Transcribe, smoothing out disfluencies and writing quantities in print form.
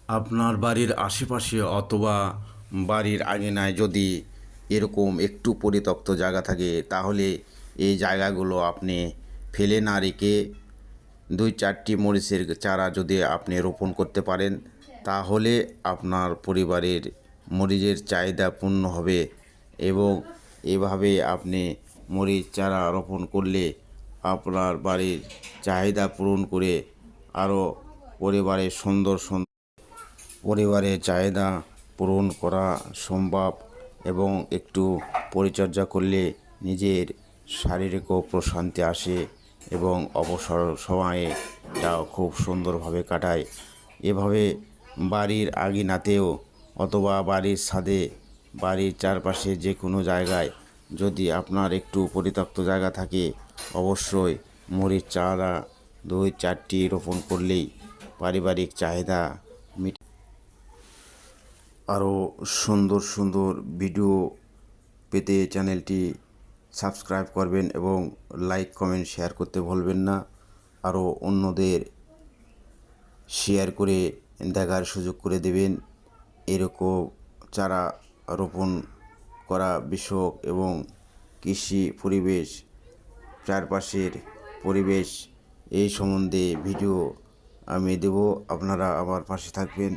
আপনার বাড়ির আশেপাশে অথবা বাড়ির আঙিনায় যদি এরকম একটু পরিত্যক্ত জায়গা থাকে, তাহলে এই জায়গাগুলো আপনি ফেলে না রেখে 2-4টি মরিচের চারা যদি আপনি রোপণ করতে পারেন, তাহলে আপনার পরিবারের মরিচের চাহিদা পূর্ণ হবে। এবং এভাবে আপনি মরিচ চারা রোপণ করলে আপনার বাড়ির চাহিদা পূরণ করে আরও পরিবারের পরিবারের চাহিদা পূরণ করা সম্ভব। এবং একটু পরিচর্যা করলে নিজের শারীরিকও প্রশান্তি আসে এবং অবসর সময়ে এটাও খুব সুন্দরভাবে কাটায়। এভাবে বাড়ির আঙিনাতেও অথবা বাড়ির ছাদে, বাড়ির চারপাশে যে কোনো জায়গায় যদি আপনার একটু পরিত্যক্ত জায়গা থাকে, অবশ্যই মরিচ চারা 2-4টি রোপণ করলেই পারিবারিক চাহিদা মিটে। আরও সুন্দর সুন্দর ভিডিও পেতে চ্যানেলটি সাবস্ক্রাইব করবেন এবং লাইক, কমেন্ট, শেয়ার করতে ভুলবেন না। আরও অন্যদের শেয়ার করে দেখার সুযোগ করে দেবেন। এরকম চারা রোপণ করা বিষয়ক এবং কৃষি পরিবেশ, চারপাশের পরিবেশ এই সম্বন্ধে ভিডিও আমি দেব। আপনারা আমার পাশে থাকবেন।